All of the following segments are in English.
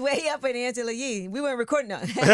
way up with Angela Yee. We weren't recording on. But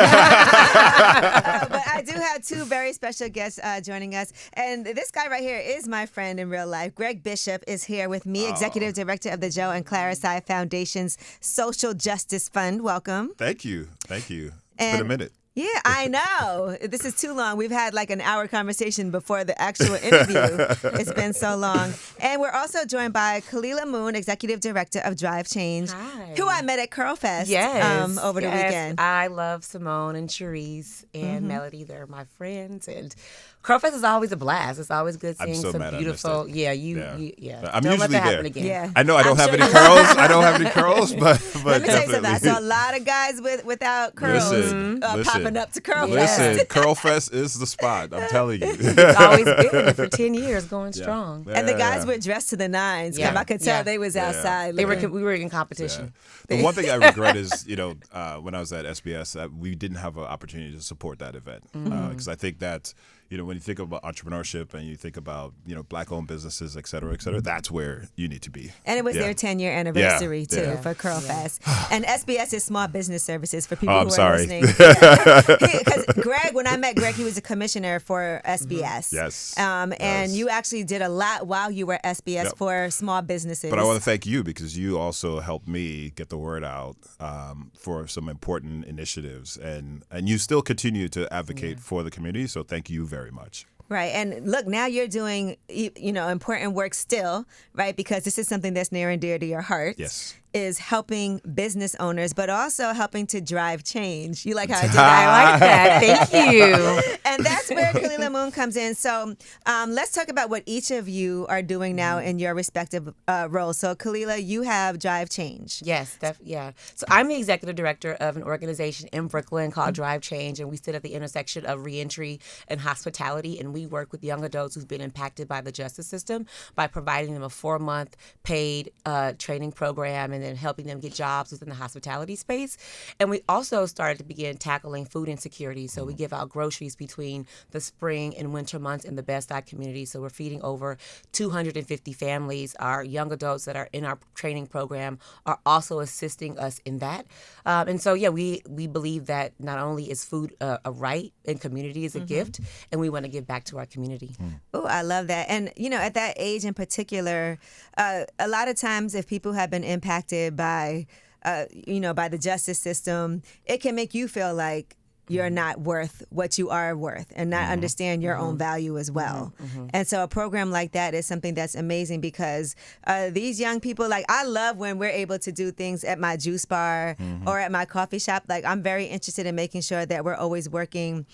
I do have two very special guests joining us. And this guy right here is my friend in real life. Gregg Bishop is here with me, Executive Director of the Joe and Clara Sy Foundation's Social Justice Fund. Welcome. Thank you. It's been a minute. Yeah, I know. This is too long. We've had like an hour conversation before the actual interview. It's been so long. And we're also joined by Kalilah Moon, Executive Director of Drive Change, who I met at Curl Fest over the weekend. I love Simone and Cherise and Melody. They're my friends. And Curl Fest is always a blast. It's always good seeing some beautiful. I'm don't usually let that happen again. Yeah. I know I don't have any curls. I don't have any curls, but let me tell you something. I saw a lot of guys without curls popping up to Curl Fest. Listen, Curl Fest is the spot. I'm telling you. It's always been for 10 years, going strong. And the guys were dressed to the nines. I could tell they was outside. We were in competition. The one thing I regret is, when I was at SBS, we didn't have an opportunity to support that event because I think that. When you think about entrepreneurship and you think about, Black-owned businesses, et cetera, that's where you need to be. And it was their 10-year anniversary, too, for Curl Fest. And SBS is Small Business Services for people who are listening. Because Gregg, when I met Gregg, he was a commissioner for SBS. Yes. And you actually did a lot while you were at SBS for small businesses. But I want to thank you because you also helped me get the word out for some important initiatives. And you still continue to advocate for the community, so thank you very much. Right. And look, now you're doing, important work still, right? Because this is something that's near and dear to your heart. Yes. Is helping business owners, but also helping to drive change. You like how I did that? I like that. Thank you. And that's where Kalilah Moon comes in. So let's talk about what each of you are doing now in your respective roles. So Kalilah, you have Drive Change. Yes. So I'm the executive director of an organization in Brooklyn called Drive Change, and we sit at the intersection of reentry and hospitality, and we work with young adults who've been impacted by the justice system by providing them a 4-month paid training program and then helping them get jobs within the hospitality space. And we also started to begin tackling food insecurity. So we give out groceries between the spring and winter months in the Bed-Stuy community. So we're feeding over 250 families. Our young adults that are in our training program are also assisting us in that. And so, we believe that not only is food a right and community is a gift, and we want to give back to our community. Oh, I love that. And, at that age in particular, a lot of times if people have been impacted by the justice system, it can make you feel like you're not worth what you are worth and not understand your own value as well. And so a program like that is something that's amazing because these young people, like I love when we're able to do things at my juice bar or at my coffee shop. Like I'm very interested in making sure that we're always working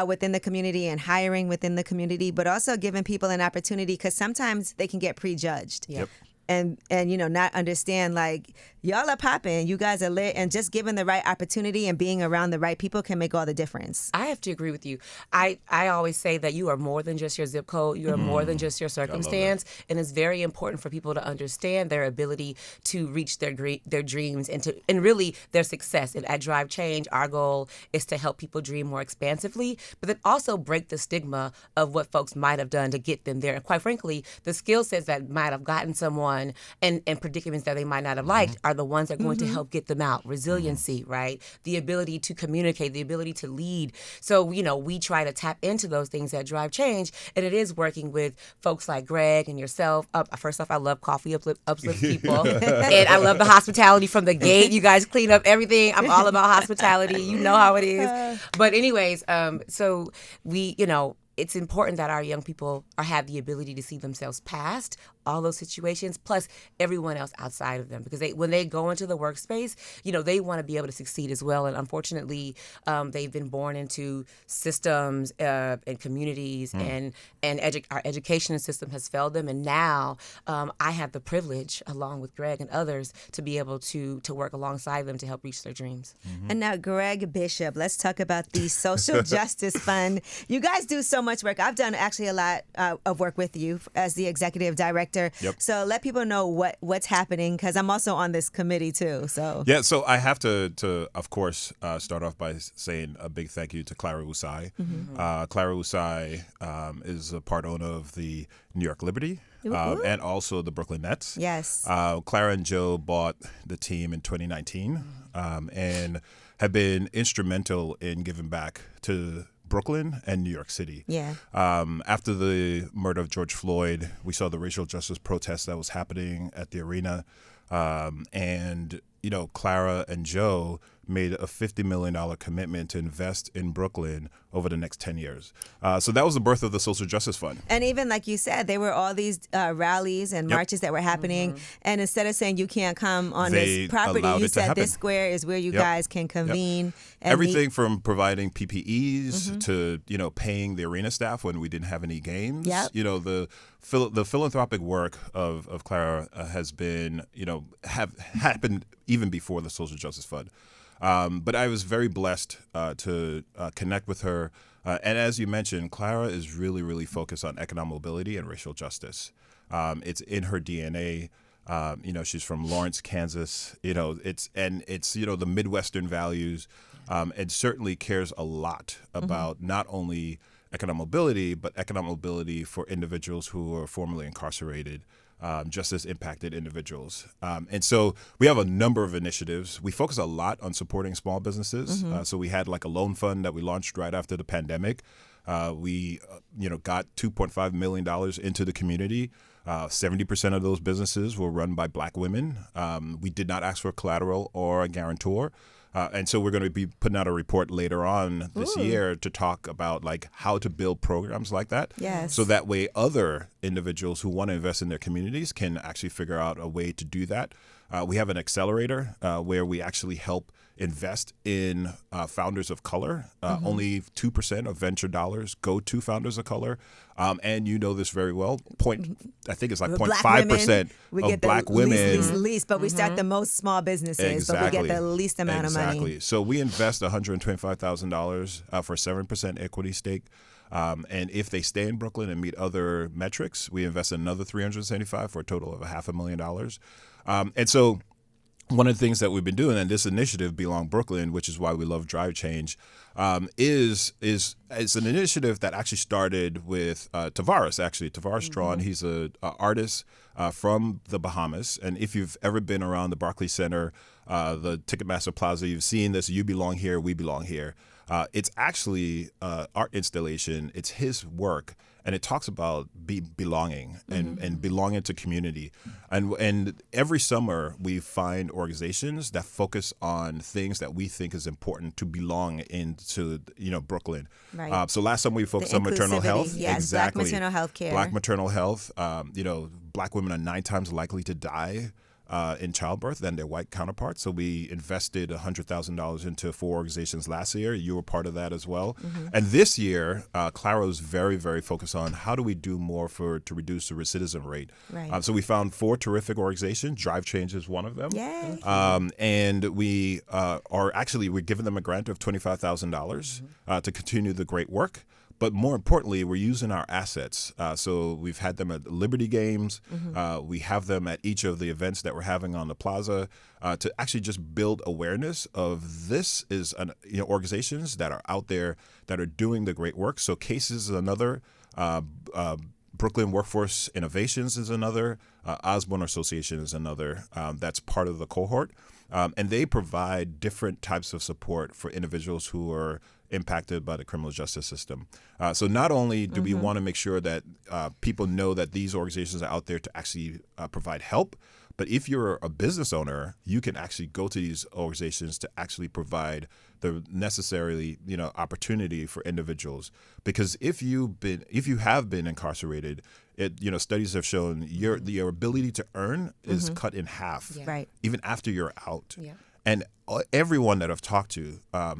within the community and hiring within the community, but also giving people an opportunity because sometimes they can get prejudged. Yep. And not understand, like, y'all are popping, you guys are lit, and just given the right opportunity and being around the right people can make all the difference. I have to agree with you. I always say that you are more than just your zip code. You are more than just your circumstance. And it's very important for people to understand their ability to reach their dreams and really their success. And at Drive Change, our goal is to help people dream more expansively, but then also break the stigma of what folks might have done to get them there. And quite frankly, the skill sets that might have gotten someone and predicaments that they might not have liked are the ones that are going to help get them out. Resiliency, right? The ability to communicate, the ability to lead. So, we try to tap into those things that drive change. And it is working with folks like Gregg and yourself. First off, I love coffee uplift people. And I love the hospitality from the gate. You guys clean up everything. I'm all about hospitality. You know how it is. But anyways, so we, it's important that our young people have the ability to see themselves past all those situations, plus everyone else outside of them. Because when they go into the workspace, they want to be able to succeed as well. And unfortunately, they've been born into systems and communities, and our education system has failed them. And now I have the privilege, along with Gregg and others, to be able to work alongside them to help reach their dreams. And now, Gregg Bishop, let's talk about the Social Justice Fund. You guys do so much work. I've done actually a lot of work with you as the executive director. director. Yep. So let people know what's happening, because I'm also on this committee too. So Yeah, so I have to of course, start off by saying a big thank you to Clara Usai. Clara Usai is a part owner of the New York Liberty and also the Brooklyn Nets. Yes. Clara and Joe bought the team in 2019 and have been instrumental in giving back to Brooklyn and New York City. Yeah. After the murder of George Floyd, we saw the racial justice protest that was happening at the arena. And, Clara and Joe made a $50 million commitment to invest in Brooklyn over the next 10 years. So that was the birth of the Social Justice Fund. And even like you said, there were all these rallies and marches that were happening. And instead of saying you can't come on They this property, allowed you it to said happen. this square is where you guys can convene. And Everything from providing PPEs to, paying the arena staff when we didn't have any games. Yep. The philanthropic work of Clara has been, have happened even before the Social Justice Fund. But I was very blessed to connect with her. And as you mentioned, Clara is really, really focused on economic mobility and racial justice. It's in her DNA. She's from Lawrence, Kansas. It's the Midwestern values, and certainly cares a lot about not only economic mobility, but economic mobility for individuals who are formerly incarcerated. Just as impacted individuals. And so we have a number of initiatives. We focus a lot on supporting small businesses. So we had like a loan fund that we launched right after the pandemic. We got $2.5 million into the community. 70% of those businesses were run by Black women. We did not ask for collateral or a guarantor. And so we're going to be putting out a report later on this year to talk about like how to build programs like that. Yes. So that way other individuals who want to invest in their communities can actually figure out a way to do that. We have an accelerator where we actually help invest in founders of color. Only 2% of venture dollars go to founders of color. And you know this very well. I think it's like 0.5% of Black women. Least, but we start the most small businesses, but we get the least amount of money. Exactly. So we invest $125,000 for a 7% equity stake. And if they stay in Brooklyn and meet other metrics, we invest another $375,000 for a total of $500,000. And so one of the things that we've been doing, and this initiative, Belong Brooklyn, which is why we love Drive Change, is an initiative that actually started with Tavares. Actually, Tavares Strawn, he's an artist from the Bahamas, and if you've ever been around the Barclays Center, the Ticketmaster Plaza, you've seen this. You belong here, we belong here. It's actually art installation. It's his work. And it talks about belonging and belonging to community. And every summer we find organizations that focus on things that we think is important to belong into, Brooklyn. Right. So last summer we focused on maternal health. Yes, exactly. Black maternal health care. Black maternal health. Black women are 9 times likely to die in childbirth than their white counterparts. So we invested $100,000 into 4 organizations last year. You were part of that as well. And this year, Clara was very, very focused on how do we do more to reduce the recidivism rate. Right. So we found 4 terrific organizations. Drive Change is one of them. Yay. And we're giving them a grant of $25,000 to continue the great work. But more importantly, we're using our assets. So we've had them at Liberty Games. We have them at each of the events that we're having on the plaza to actually just build awareness of this is organizations that are out there that are doing the great work. So Cases is another. Brooklyn Workforce Innovations is another. Osborne Association is another. That's part of the cohort. And they provide different types of support for individuals who are impacted by the criminal justice system. So not only do we want to make sure that people know that these organizations are out there to actually provide help, but if you're a business owner, you can actually go to these organizations to actually provide the necessary opportunity for individuals. Because if you have been incarcerated, studies have shown your ability to earn is cut in half, Right. even after you're out. Yeah. And everyone that I've talked to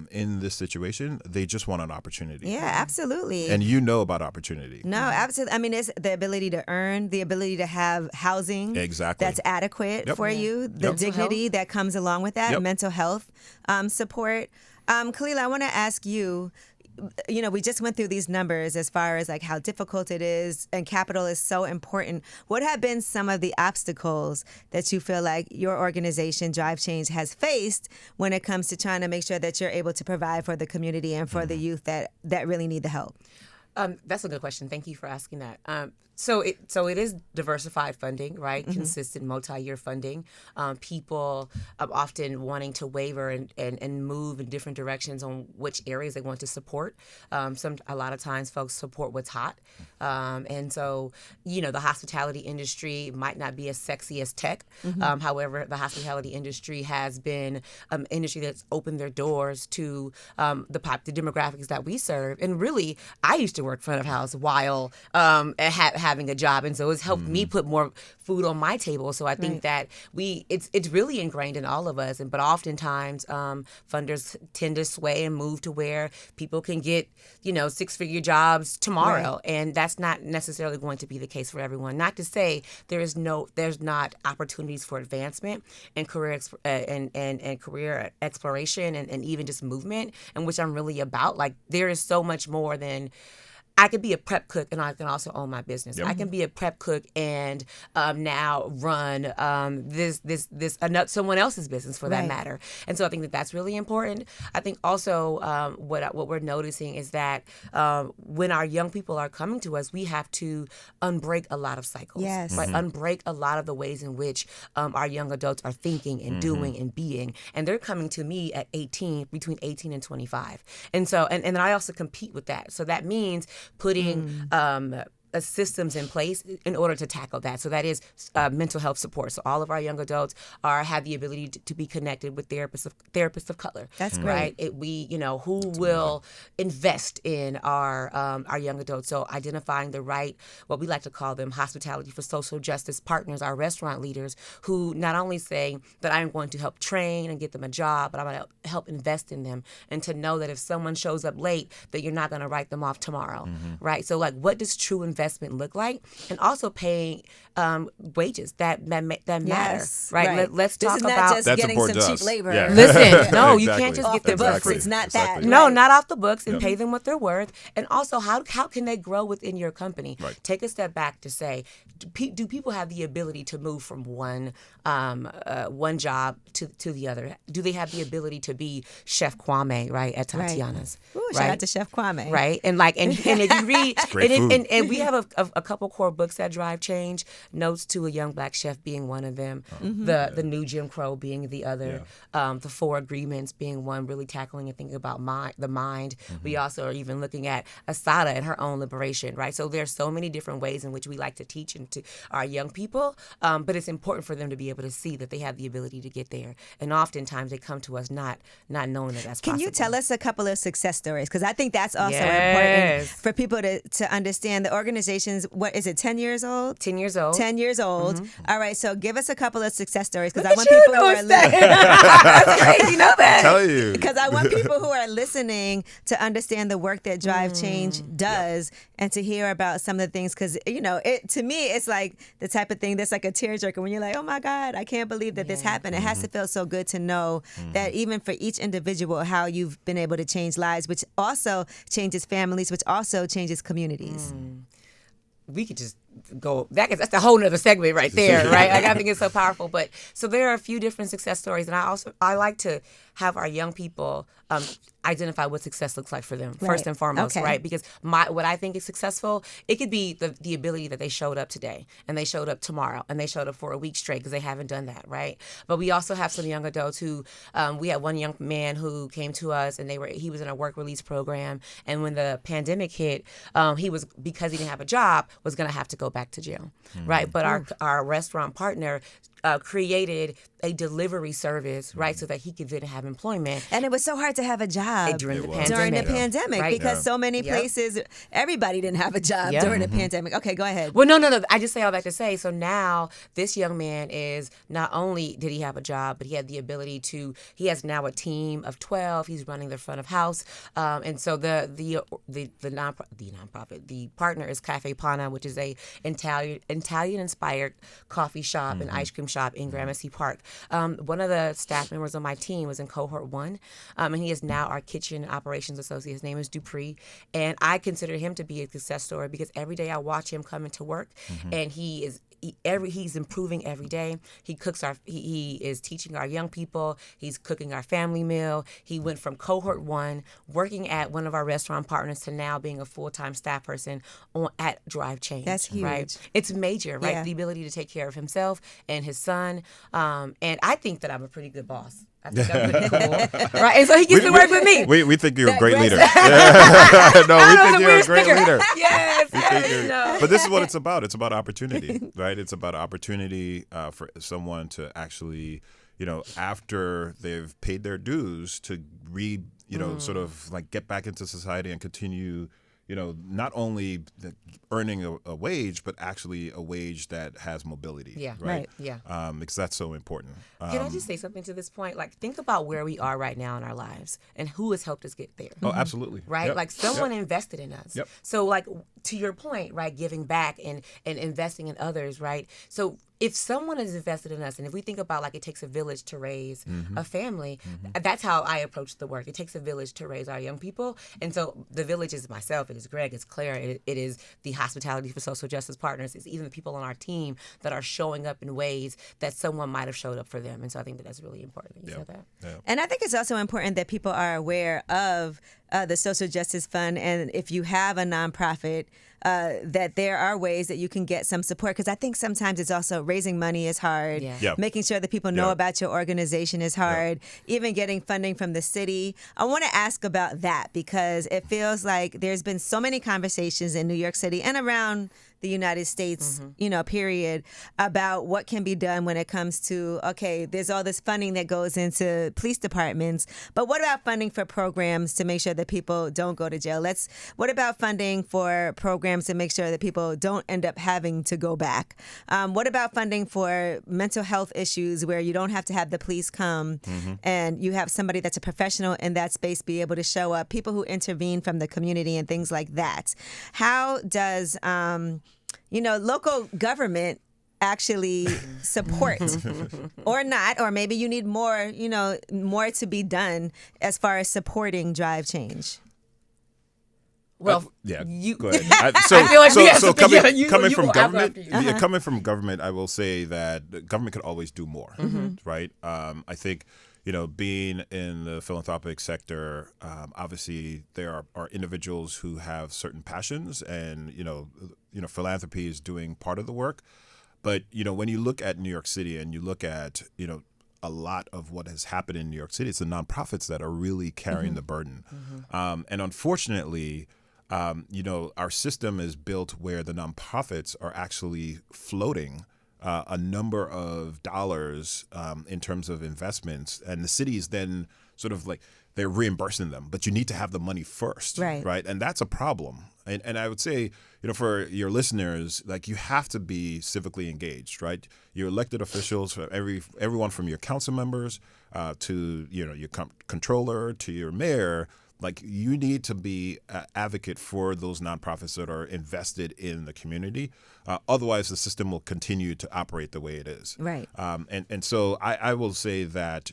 in this situation, they just want an opportunity. Yeah, absolutely. And about opportunity. No, absolutely. I mean, it's the ability to earn, the ability to have housing Exactly. that's adequate for you, the dignity that comes along with that, mental health support. Kalilah, I want to ask you, we just went through these numbers as far as like how difficult it is, and capital is so important. What have been some of the obstacles that you feel like your organization, Drive Change, has faced when it comes to trying to make sure that you're able to provide for the community and for the youth that really need the help? That's a good question. Thank you for asking that. So it is diversified funding, right? Consistent multi-year funding. People often wanting to waver and move in different directions on which areas they want to support. A lot of times folks support what's hot. And so, the hospitality industry might not be as sexy as tech. However, the hospitality industry has been an industry that's opened their doors to the demographics that we serve. And really, I used to work front of house while having a job, and so it's helped me put more food on my table. So I think that it's really ingrained in all of us. But oftentimes, funders tend to sway and move to where people can get 6-figure jobs tomorrow, and that's not necessarily going to be the case for everyone. Not to say there's not opportunities for advancement and career and career exploration and even just movement, and which I'm really about. Like, there is so much more than I could be a prep cook and I can also own my business. Yep. I can be a prep cook and now run someone else's business for that matter. And so I think that that's really important. I think also what we're noticing is that when our young people are coming to us, we have to unbreak a lot of cycles. Yes. Right? Unbreak a lot of the ways in which our young adults are thinking and doing and being. And they're coming to me at between 18 and 25. And so, and then I also compete with that. So that means putting systems in place in order to tackle that. So that is mental health support. So all of our young adults have the ability to be connected with therapists of color. That's great. Right? Who will invest in our young adults. So identifying the right, what we like to call them, hospitality for social justice partners, our restaurant leaders, who not only say that I'm going to help train and get them a job, but I'm going to help invest in them, and to know that if someone shows up late, that you're not going to write them off tomorrow. Right? So like, what does true investment look like? And also paying wages that matter, right? Let's talk about just getting some cheap labor. Yeah. Listen, no, Exactly. you can't just off get the them books. for free. It's not Exactly. that. No, Right. not off the books, and pay them what they're worth. And also, how can they grow within your company? Right. Take a step back to say, do people have the ability to move from one job to the other? Do they have the ability to be Chef Kwame, right, at Tatiana's? Ooh, right? shout out to Chef Kwame. Right, and if you read, great food. and we have a couple core books that drive change. Notes to a Young Black Chef being one of them, the New Jim Crow being the other, the 4 Agreements being one, really tackling and thinking about the mind. We also are even looking at Asada and her own liberation, right? So there's so many different ways in which we like to teach to our young people, but it's important for them to be able to see that they have the ability to get there. And oftentimes they come to us not knowing that that's possible. Can you tell us a couple of success stories? Because I think that's also important for people to understand. The organization's, what is it, 10 years old? 10 years old. 10 years old. All right, so give us a couple of success stories, because I Look want at you, people who are listening. That's crazy. You know that. Tell you. Because I want people who are listening to understand the work that Drive Change does, and to hear about some of the things. Because to me, it's like the type of thing that's like a tearjerker when you're like, oh my God, I can't believe that this happened. It has to feel so good to know that even for each individual, how you've been able to change lives, which also changes families, which also changes communities. We could just go that's a whole nother segment right there, right? Like, I think it's so powerful. But so there are a few different success stories, and I like to have our young people identify what success looks like for them first and foremost, right? Because what I think is successful, it could be the ability that they showed up today, and they showed up tomorrow, and they showed up for a week straight, because they haven't done that, right? But we also have some young adults who we had one young man who came to us, and he was in a work release program, and when the pandemic hit, because he didn't have a job, was going to have to go back to jail, right? But our restaurant partner created a delivery service, right, so that he could then have employment. And it was so hard to have a job during the pandemic, right? Because so many places, everybody didn't have a job during the pandemic. Okay, go ahead. Well, no. I just say all that to say, so now this young man is, not only did he have a job, but he had the ability he has now a team of 12. He's running the front of house. And so the nonprofit, the partner is Cafe Pana, which is a Italian-inspired coffee shop and ice cream shop shop in Gramercy Park. One of the staff members on my team was in cohort 1, and he is now our kitchen operations associate. His name is Dupree, and I consider him to be a success story because every day I watch him come into work, and he's improving every day. He is teaching our young people. He's cooking our family meal. He went from cohort 1, working at one of our restaurant partners, to now being a full-time staff person at Drive Change. That's huge. Right? It's major, right? Yeah. The ability to take care of himself and his son. And I think that I'm a pretty good boss. I think I'm pretty cool. Right? And so he gets to work with me. We think you're a great leader. Greg's- No, we think you're a great leader. Yes. We think you're- No. But this is what it's about. It's about opportunity, right? It's about opportunity for someone to actually, after they've paid their dues, to sort of like get back into society and continue, not only earning a wage, but actually a wage that has mobility. Yeah. Right. Yeah. Because that's so important. Can I just say something to this point? Like, think about where we are right now in our lives and who has helped us get there. Oh, absolutely. Right? Yep. Like, someone invested in us. Yep. So, like, to your point, right, giving back and investing in others, right? So if someone is invested in us, and if we think about, like, it takes a village to raise a family, that's how I approach the work. It takes a village to raise our young people. And so the village is myself, it is Gregg, it's Claire, it is the Hospitality for Social Justice Partners, it's even the people on our team that are showing up in ways that someone might have showed up for them. And so I think that that's really important that you said that. Yeah. And I think it's also important that people are aware of the Social Justice Fund, and if you have a nonprofit, that there are ways that you can get some support, because I think sometimes it's also raising money is hard. Yeah. Yeah. Making sure that people know Yeah. about your organization is hard. Even getting funding from the city. I want to ask about that because it feels like there's been so many conversations in New York City and around the United States, period, about what can be done when it comes to, okay, there's all this funding that goes into police departments, but what about funding for programs to make sure that people don't go to jail? What about funding for programs to make sure that people don't end up having to go back? What about funding for mental health issues where you don't have to have the police come and you have somebody that's a professional in that space be able to show up, people who intervene from the community and things like that? How does local government actually support or not, or maybe you need more to be done as far as supporting Drive Change? Well, go ahead. I feel like we have something. Coming You from go government, after you. coming from government, I will say that the government could always do more, right? I think, being in the philanthropic sector, obviously there are individuals who have certain passions, and philanthropy is doing part of the work. But when you look at New York City and you look at a lot of what has happened in New York City, it's the nonprofits that are really carrying the burden, and unfortunately, our system is built where the nonprofits are actually floating a number of dollars in terms of investments, and the city is then sort of like they're reimbursing them, but you need to have the money first, right? And that's a problem. And I would say, for your listeners, like, you have to be civically engaged, right? Your elected officials, everyone from your council members to your controller to your mayor. Like, you need to be an advocate for those nonprofits that are invested in the community. Otherwise, the system will continue to operate the way it is. Right. And so I will say that,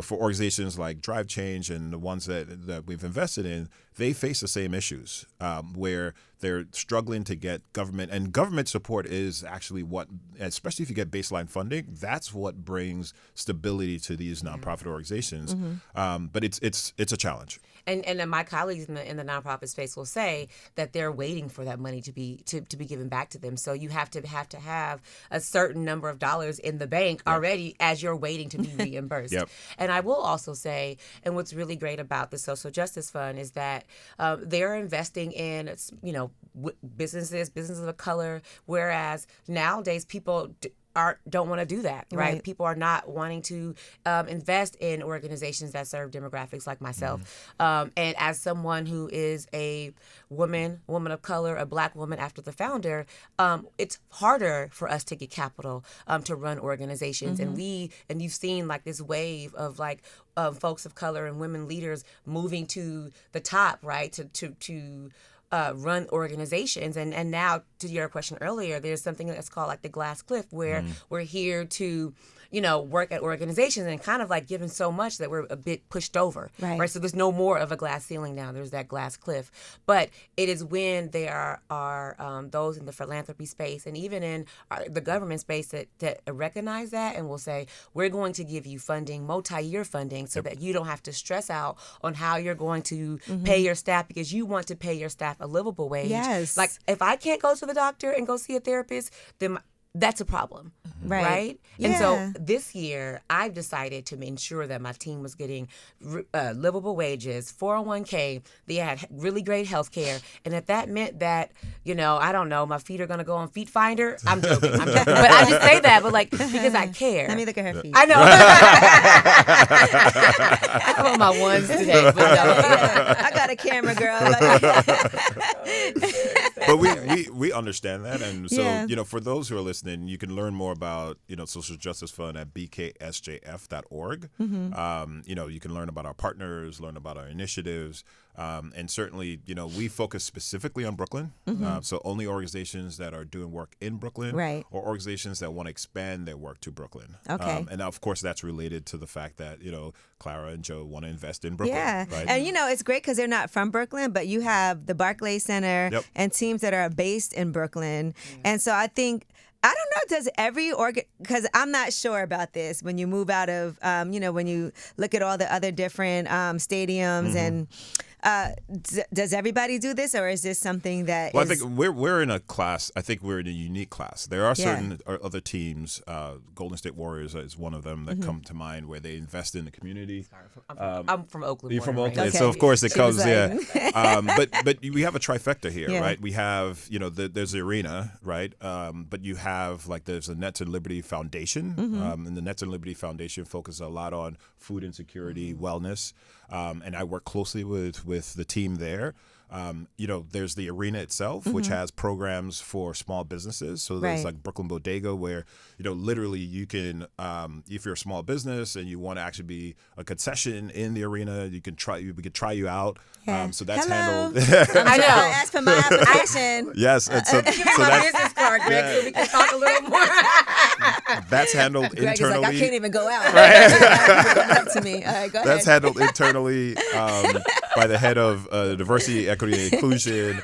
for organizations like Drive Change and the ones that we've invested in, they face the same issues where they're struggling to get government support is actually what, especially if you get baseline funding, that's what brings stability to these nonprofit organizations. But it's a challenge. And my colleagues in the nonprofit space will say that they're waiting for that money to be given back to them. So you have to have a certain number of dollars in the bank already as you're waiting to be reimbursed. And I will also say, and what's really great about the Social Justice Fund is that they're investing in businesses of color, whereas nowadays people don't want to do that, right? People are not wanting to invest in organizations that serve demographics like myself. And as someone who is a woman of color, a Black woman after the founder, it's harder for us to get capital to run organizations. And you've seen like this wave of like folks of color and women leaders moving to the top, right? To run organizations. And now, to your question earlier, there's something that's called like the glass cliff, where we're here to work at organizations and kind of like given so much that we're a bit pushed over, right? So there's no more of a glass ceiling now. There's that glass cliff. But it is when there are those in the philanthropy space and even in the government space that recognize that and will say, we're going to give you funding, multi-year funding, so that you don't have to stress out on how you're going to pay your staff, because you want to pay your staff a livable wage. Yes. Like, if I can't go to the doctor and go see a therapist, then that's a problem, right? And so this year, I've decided to ensure that my team was getting livable wages, 401k. They had really great health care. And if that meant that, I don't know, my feet are going to go on Feet Finder, I'm joking. But I just say that, but like, because I care. Let me look at her feet. I know. I call my ones today. But I got a camera, girl. But we understand that. And so, for those who are listening, you can learn more about, Social Justice Fund at bksjf.org. You can learn about our partners, learn about our initiatives. And certainly, we focus specifically on Brooklyn. So only organizations that are doing work in Brooklyn, or organizations that want to expand their work to Brooklyn. Okay. And of course, that's related to the fact that, Clara and Joe want to invest in Brooklyn. Yeah. Right? And, it's great because they're not from Brooklyn, but you have the Barclays Center and teams that are based in Brooklyn. And so I think, I don't know, does every because I'm not sure about this, when you move out of, when you look at all the other different stadiums and does everybody do this, or is this something that I think we're in a class. I think we're in a unique class. There are certain other teams, Golden State Warriors is one of them that come to mind, where they invest in the community. I'm from Oakland. You're from Oakland, Okay. so of course it comes, like... but we have a trifecta here, right? We have, there's the arena, right? But you have, like, there's the Nets and Liberty Foundation, and the Nets and Liberty Foundation focuses a lot on food insecurity, wellness, and I work closely with the team there. There's the arena itself, which has programs for small businesses. So there's like Brooklyn Bodega, where, literally you can, if you're a small business and you want to actually be a concession in the arena, we could try you out. So that's handled. I know. Ask for my application. Yes. And so my business card, Greg, so we can talk a little more. That's handled Greg internally. is like, I can't even go out. Up to me. All right, go ahead. That's handled internally by the head of diversity, equity, and inclusion,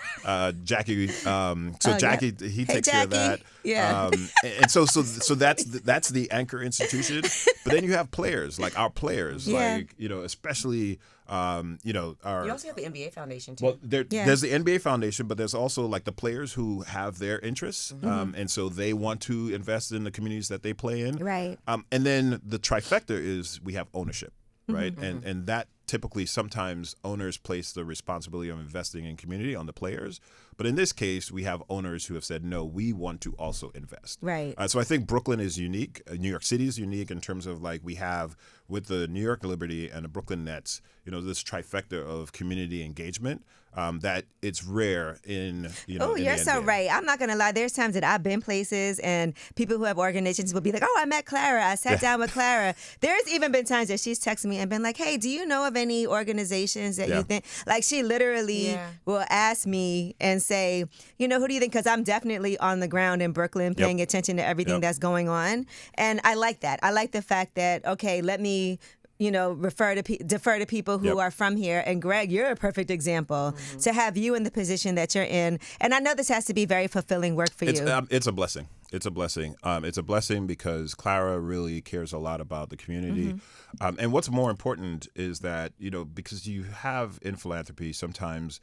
Jackie. Jackie, he takes care of that. Yeah. And so that's the anchor institution. But then you have players, like our players, like, especially. You also have the NBA Foundation too. Well, there's the NBA Foundation, but there's also like the players who have their interests, and so they want to invest in the communities that they play in. Right. And then the trifecta is we have ownership, right? And that typically sometimes owners place the responsibility of investing in community on the players. But in this case, we have owners who have said, no, we want to also invest. Right. So I think Brooklyn is unique. New York City is unique in terms of, like, we have with the New York Liberty and the Brooklyn Nets, this trifecta of community engagement that it's rare in, Oh, in you're the so NBA. right. I'm not going to lie. There's times that I've been places and people who have organizations will be like, oh, I met Clara. I sat down with Clara. There's even been times that she's texted me and been like, hey, do you know of any organizations that you think? Like, she literally will ask me and say, who do you think? Because I'm definitely on the ground in Brooklyn paying attention to everything that's going on. And I like that. I like the fact that, okay, let me defer to people who are from here. And Greg, you're a perfect example to have you in the position that you're in. And I know this has to be very fulfilling work for you. It's a blessing. It's a blessing. It's a blessing because Clara really cares a lot about the community. And what's more important is that, because you have in philanthropy sometimes,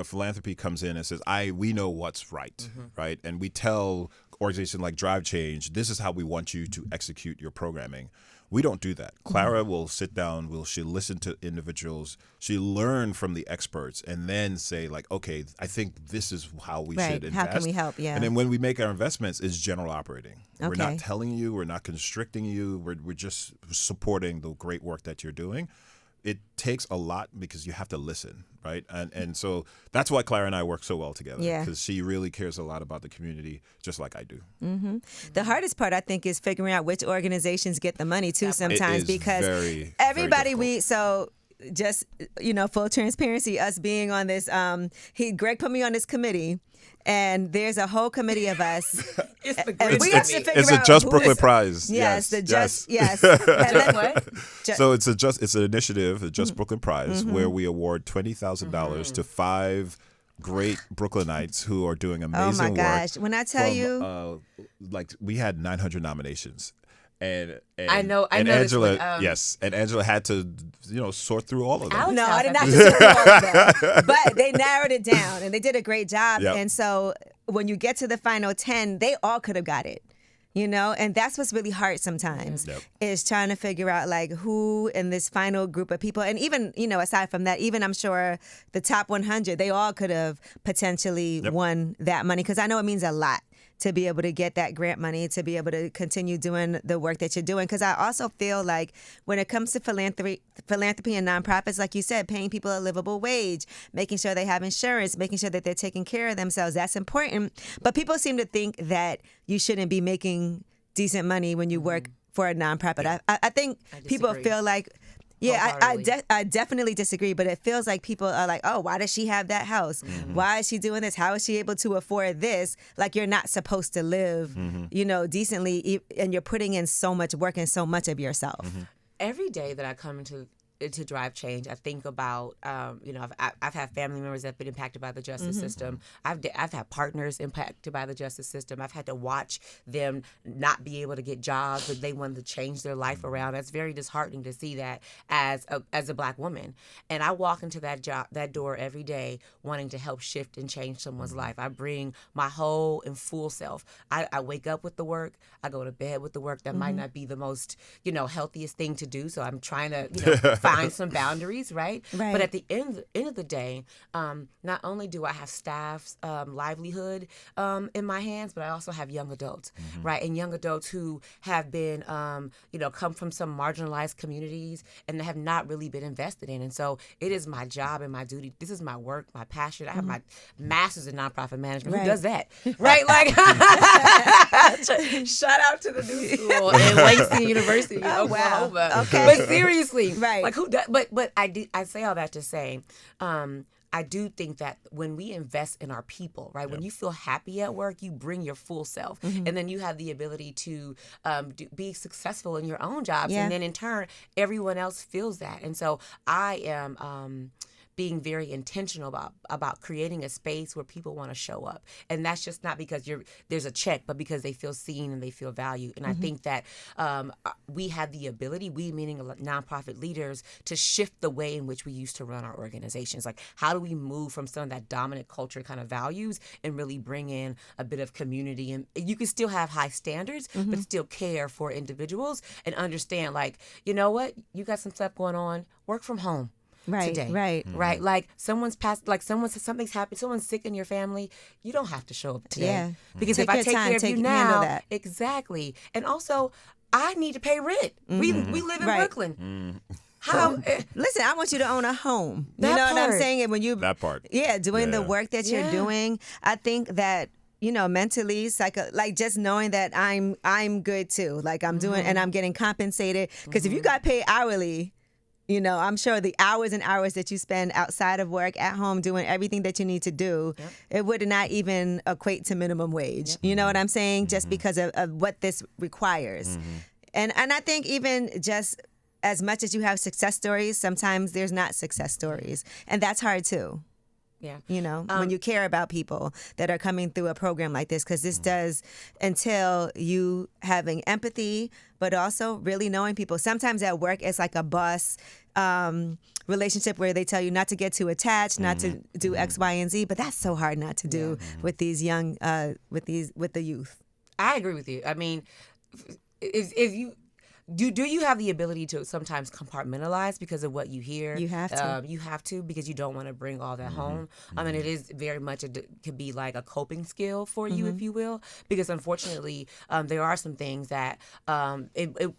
philanthropy comes in and says, we know what's right, right? And we tell organizations like Drive Change, this is how we want you to execute your programming. We don't do that. Clara will sit down, she'll listen to individuals, she'll learn from the experts, and then say, like, okay, I think this is how we should invest. How can we help? Yeah. And then when we make our investments, it's general operating. Okay. We're not telling you, we're not constricting you, we're just supporting the great work that you're doing. It takes a lot because you have to listen, right? And so that's why Clara and I work so well together, because she really cares a lot about the community, just like I do. The hardest part, I think, is figuring out which organizations get the money too sometimes, because very, everybody very just, full transparency, us being on this, Gregg put me on this committee, and there's a whole committee of us. It's the and great we have to figure It's a out Just who Brooklyn is- Prize. Yes, the Just, yes. Just what? So it's an initiative, the Just Brooklyn Prize, where we award $20,000 to 5 great Brooklynites who are doing amazing Oh my work. gosh! When I tell you, like we had 900 nominations, and I know and this Angela, one, yes, and Angela had to sort through all of them. Alex no, has I did that not picture. do all of them, but they narrowed it down, and they did a great job. Yep. And so when you get to the final 10, they all could have got it. And that's what's really hard sometimes Yep. is trying to figure out like who in this final group of people. And even, aside from that, even I'm sure the top 100, they all could have potentially won that money, because I know it means a lot to be able to get that grant money, to be able to continue doing the work that you're doing. Because I also feel like when it comes to philanthropy and nonprofits, like you said, paying people a livable wage, making sure they have insurance, making sure that they're taking care of themselves, that's important. But people seem to think that you shouldn't be making decent money when you work for a nonprofit. I think people disagree. feel like, I Wholeheartedly. definitely disagree, but it feels like people are like, oh, why does she have that house? Why is she doing this? How is she able to afford this? Like, you're not supposed to live, decently, and you're putting in so much work and so much of yourself. Every day that I come into to drive change, I think about, I've had family members that have been impacted by the justice system. I've had partners impacted by the justice system. I've had to watch them not be able to get jobs, but they wanted to change their life around. That's very disheartening to see that as a Black woman. And I walk into that door every day wanting to help shift and change someone's life. I bring my whole and full self. I wake up with the work. I go to bed with the work. That might not be the most, healthiest thing to do. So I'm trying to, find some boundaries, right? But at the end of the day, not only do I have staff's livelihood in my hands, but I also have young adults, right? And young adults who have been, come from some marginalized communities and have not really been invested in. And so it is my job and my duty. This is my work, my passion. I have my master's in nonprofit management. Right. Who does that, right? Like, shout out to the new school in Langston University, Oklahoma. Okay. But seriously, Right. like who does? But I say all that to say, I do think that when we invest in our people, right? When you feel happy at work, you bring your full self, and then you have the ability to be successful in your own jobs, and then in turn, everyone else feels that. And so I am. Being very intentional about creating a space where people want to show up. And that's just not because there's a check, but because they feel seen and they feel valued. And I think that we have the ability, we meaning nonprofit leaders, to shift the way in which we used to run our organizations. Like, how do we move from some of that dominant culture kind of values and really bring in a bit of community? And you can still have high standards, but still care for individuals and understand, like, you know what? You got some stuff going on, work from home. Right, Today. right. Right. Like something's something's happened, someone's sick in your family, you don't have to show up today. Yeah. Because Take if I your take time, care of you handle now, that. exactly. And also, I need to pay rent. We live in Right. Brooklyn. How? Listen, I want you to own a home. You That know what I'm part. saying? And when you That part. doing the Yeah. work that you're doing, I think that mentally, like just knowing that I'm good too. Like I'm doing and I'm getting compensated, because if you got paid hourly, I'm sure the hours and hours that you spend outside of work, at home, doing everything that you need to do, it would not even equate to minimum wage. You know what I'm saying? Just because of what this requires. And I think even just as much as you have success stories, sometimes there's not success stories. And that's hard too. Yeah. When you care about people that are coming through a program like this, because this does entail you having empathy, but also really knowing people. Sometimes at work, it's like a boss relationship where they tell you not to get too attached, not to do X, Y, and Z. But that's so hard not to do with these young, with the youth. I agree with you. I mean, if you do you have the ability to sometimes compartmentalize because of what you hear? You have to. You have to, because you don't want to bring all that home. I mean, it is very much could be like a coping skill for you, if you will, because unfortunately, there are some things that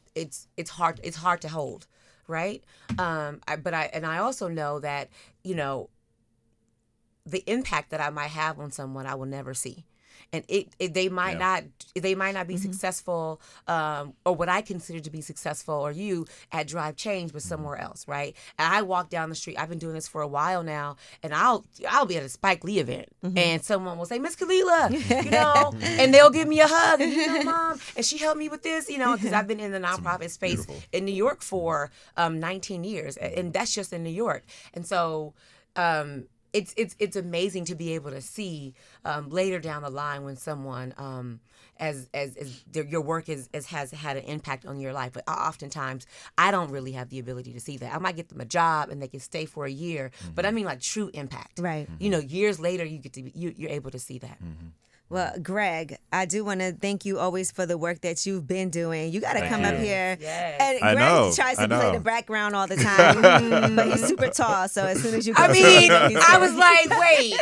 it's hard to hold, right? I also know that the impact that I might have on someone I will never see. and they might not be successful, or what I consider to be successful, or you at Drive Change, but somewhere else, right? And I walk down the street. I've been doing this for a while now, and I'll be at a Spike Lee event, and someone will say, "Miss Kalilah," you know, and they'll give me a hug, and, you know, Mom, and she helped me with this, you know, because I've been in the nonprofit space in New York for 19 years, and that's just in New York, and so. It's amazing to be able to see later down the line when someone as your work has had an impact on your life. But oftentimes I don't really have the ability to see that. I might get them a job and they can stay for a year, but I mean like true impact. Right. You know, years later you're able to see that. Well, Gregg, I do want to thank you always for the work that you've been doing. You got to come up here. Yes. And I Gregg know, tries to I know. play the background all the time, but he's super tall. So as soon as you go, I mean, I was like, wait.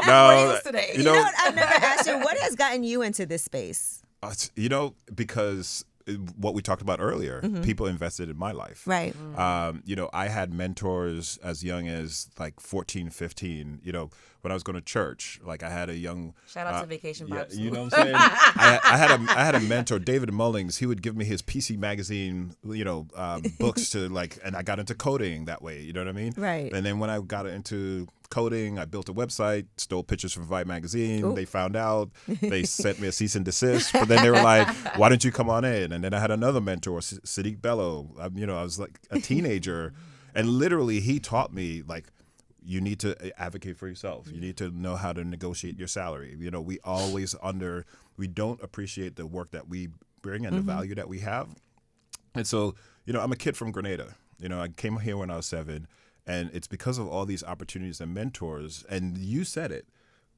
No, today. you know what? I've never asked you, what has gotten you into this space? You know, because what we talked about earlier, people invested in my life. Right. You know, I had mentors as young as like 14, 15, you know, when I was going to church. Like I had a young... Shout out to Vacation Bible School. You know what I'm saying? I had a mentor, David Mullings. He would give me his PC Magazine, you know, books to like, and I got into coding that way. You know what I mean? Right. And then when I got into coding, I built a website, stole pictures from Vibe Magazine. Ooh. They found out. They sent me a cease and desist. But then they were like, why don't you come on in? And then I had another mentor, Sadiq Bello. You know, I was like a teenager. And literally he taught me like, you need to advocate for yourself. You need to know how to negotiate your salary. You know, we don't appreciate the work that we bring and the value that we have. And so, you know, I'm a kid from Grenada. You know, I came here when I was 7, and it's because of all these opportunities and mentors. And you said it,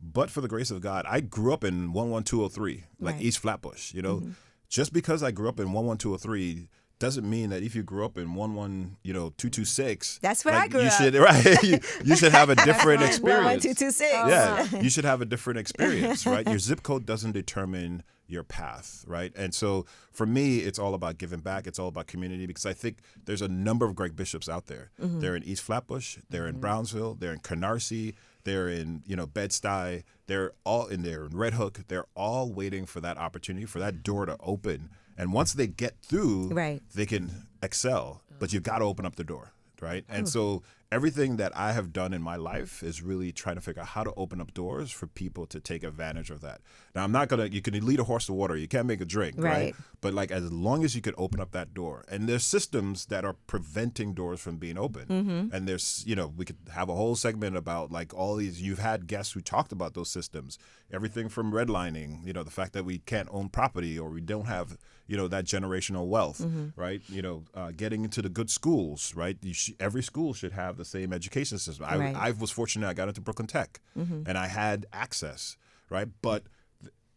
but for the grace of God, I grew up in 11203, like East Flatbush. You know, just because I grew up in 11203 doesn't mean that if you grew up in 226. That's where like, I grew you up. Should, right? you should have a different experience. 11226. Yeah, you should have a different experience, right? Your zip code doesn't determine your path, right? And so for me, it's all about giving back. It's all about community, because I think there's a number of Gregg Bishops out there. They're in East Flatbush. They're in Brownsville. They're in Canarsie. They're in, you know, Bed-Stuy. They're in Red Hook. They're all waiting for that opportunity, for that door to open. And once they get through, they can excel. But you've got to open up the door, right? And so everything that I have done in my life is really trying to figure out how to open up doors for people to take advantage of that. Now, I'm not going to, you can lead a horse to water. You can't make a drink, right? But like, as long as you could open up that door. And there's systems that are preventing doors from being open. And there's, you know, we could have a whole segment about like all these, you've had guests who talked about those systems. Everything from redlining, you know, the fact that we can't own property, or we don't have, you know, that generational wealth, right? You know, getting into the good schools, right? Every school should have the same education system. I was fortunate. I got into Brooklyn Tech, and I had access, right? But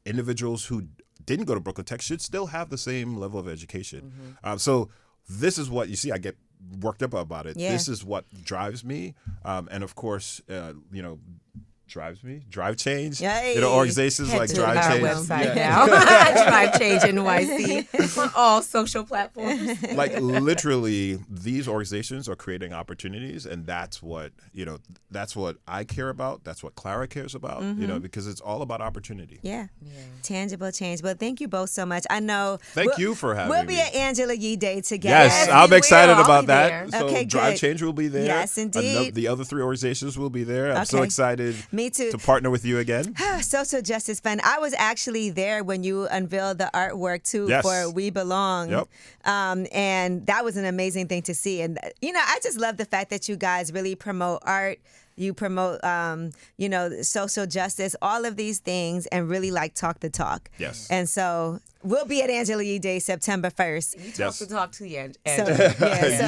individuals who didn't go to Brooklyn Tech should still have the same level of education. So this is what you see. I get worked up about it. This is what drives me, and of course, you know, Drive Change. Yay. You know, organizations like Drive Change. Our website now. Drive Change NYC on all social platforms. Like literally, these organizations are creating opportunities, and that's what, you know, that's what I care about. That's what Clara cares about. You know, because it's all about opportunity. Yeah. Tangible change. Well, thank you both so much. I know. Thank you for having me. We'll be at Angela Yee Day together. Yes, I'm excited about that. There. So Okay, Drive good. Change will be there. Yes, indeed. The other 3 organizations will be there. I'm so Okay. excited. Me too. To partner with you again. Social Justice Fund. I was actually there when you unveiled the artwork too for We Belong. Yep. And that was an amazing thing to see. And, you know, I just love the fact that you guys really promote art. You promote, you know, social justice, all of these things, and really like talk the talk. Yes. And so we'll be at Angela Yee Day September 1st. You talk the talk to you,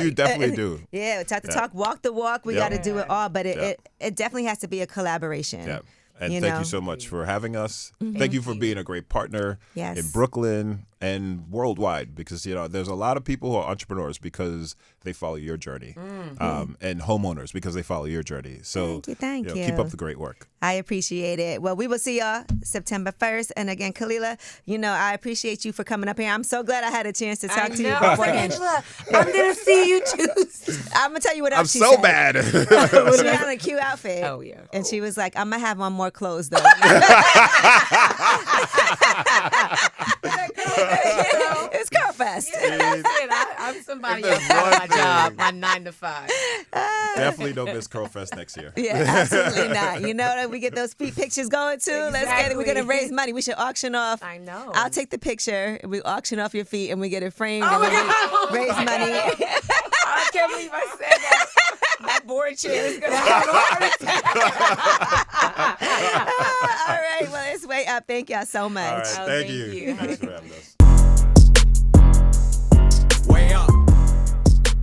You definitely do. Yeah, talk the talk, walk the walk. We got to do it all, but it definitely has to be a collaboration. Yeah. And thank you so much for having us. Thank you for being a great partner in Brooklyn, and worldwide, because there's a lot of people who are entrepreneurs because they follow your journey, and homeowners because they follow your journey. So Thank you. keep up the great work. I appreciate it. Well, we will see y'all September 1st. And again, Kalilah, I appreciate you for coming up here. I'm so glad I had a chance to talk to you beforehand. Angela, I'm going to see you Tuesday. I'm going to tell you what else she I'm so said. bad. She had a cute outfit. Oh, yeah. And she was like, I'm going to have on more clothes, though. It's Girl Fest. I'm somebody else at my job, my 9 to 5. Definitely don't miss Curl Fest next year. Yeah, absolutely not. You know that we get those feet pictures going too. Exactly. Let's get it. We're gonna raise money. We should auction off. I know. I'll take the picture. We auction off your feet and we get it framed Oh and my God. we raise money. I can't believe I said that. That board chair is going to have a heart attack. All right, well, it's way up. Thank y'all so much. All right, thank thank you. you. Thanks for having us.